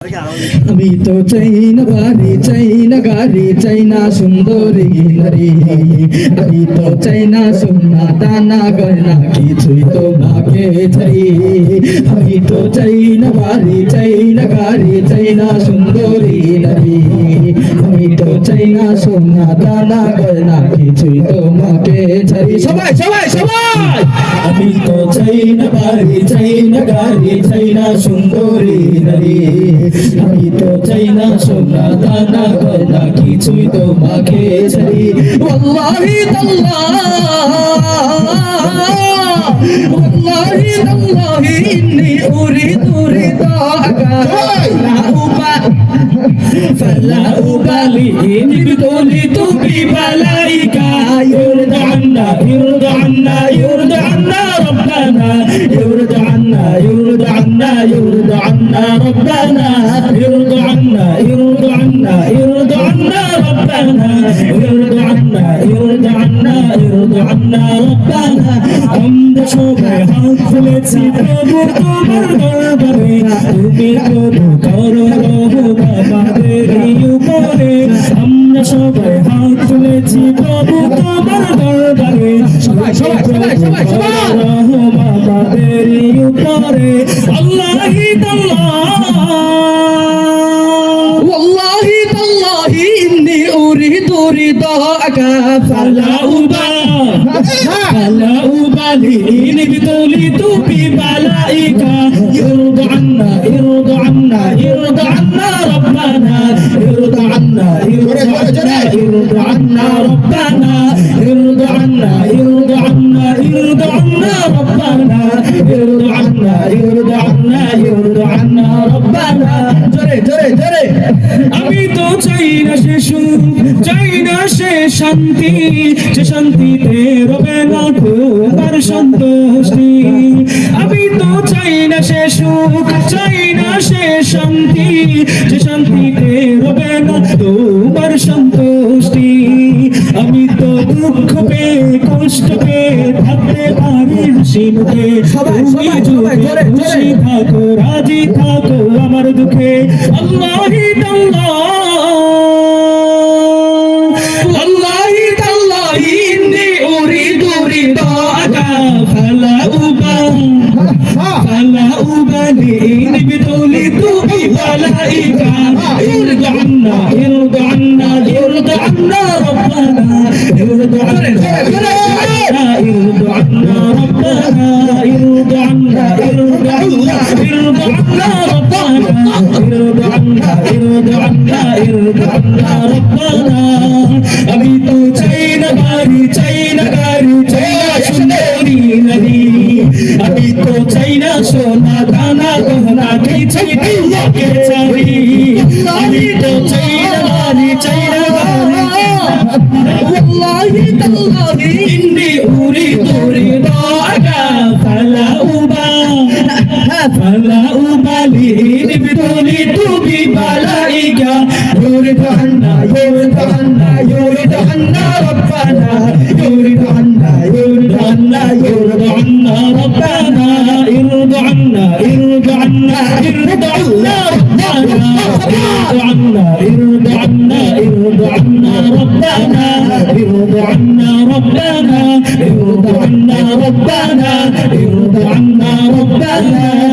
আমি তো চাই না বাড়ি, চাই না গাড়ি, চাই না সুন্দরী নারী, আমি তো চাই না সোনা দানা গয়না, কিছুই তোমাকে চাই। আমি তো চাই না বাড়ি, চাই না গাড়ি, চাই না সুন্দরী নারী, আমি তো চাই না সোনা দানা গয়না, কিছুই তোমাকে চাই। সবাই সবাই সবাই, আমি তো চাই না বাড়ি, চাই না গাড়ি, চাই না সুন্দরী নারী, আমি তো চাই না সোনা দানা গয়না, কিছুই তোমাকে চাই। ওয়াল্লাহি তাল্লাহ, ওয়াল্লাহি তাল্লাহি ইন্নী উরিদু রিদাকা فلا أبالي إن ابتليت ببلائك. يرضى عنا يرضى عنا يرضى عنا ربنا، يرضى عنا يرضى عنا يرضى عنا ربنا، يرضى عنا يرضى عنا يرضى عنا ربنا، يرضى عنا يرضى عنا يرضى عنا ربنا। আমরা সবাই হাত তুলেছি প্রভু তোমার দরবারে, তুমি প্রভু করো রহম আমাদের উপরে। আমরা সবাই হাত তুলেছি প্রভু তোমার দরবারে, সবাই সবাই সবাই সবাই সবাই রহম আমাদের উপরে। আল্লাহি তাল্লাহ, ওয়াল্লাহি তাল্লাহি ইন্নী উরিদু রিদাকা ফালা أبالي إن ابتليت ببلائك. يرضى عنا يرضى عنا يرضى عنا ربنا، يرضى عنا يرضى عنا يرضى عنا ربنا، يرضى عنا يرضى عنا يرضى عنا ربنا، يرضى عنا يرضى عنا يرضى عنا ربنا। জোরে জোরে জোরে। আমি তো চাই না সে সুখ, চাই না সে শান্তি, যে শান্তিতে রবে না তোমার সন্তুষ্টি। আমি তো চাই না সে সুখ, চাই না সে শান্তি, যে শান্তিতে রবে না তোমার সন্তুষ্টি। আমি তো দুঃখ পেয়ে কষ্ট পেয়ে থাকতে পারি হাসি মুখে, তুমি যদি খুশি থাকো রাজি থাকো আমার দুঃখে। আল্লাহি তাল্লাহ, আল্লাহি তাল্লাহি ইন্নী উরিদু রিদাকা ফালা أبالي إن ابتليت ببلائك. يرضى عنا يرضى عنا يرضى عنا ربنا، يرضى عنا يرضى عنا ربنا، يرضى عنا يرضى عنا يرضى عنا ربنا، يرضى عنا يرضى عنا يرضى عنا ربنا। আমি তো চাই না বাড়ি, চাই না গাড়ি, চাই না সুন্দরী নারী, আমি তো চাই না সোনা দানা গহনা, কিছুই তোমাকে চাই। আমি তো চাই না বাড়ি, চাই না গাড়ি, ওয়াল্লাহি তাল্লাহি ইন্নী উরিদু রিদাকা ফালা أبالي إن ابتليت ببلائك. يرضى عنا يرضى عنا يرضى عنا ربنا، يرضى عنا يرضى عنا يرضى عنا ربنا، يرضى عنا يرضى عنا يرضى عنا ربنا، يرضى عنا يرضى عنا يرضى عنا ربنا، يرضى عنا ربنا يرضى عنا ربنا، يرضى عنا ربنا.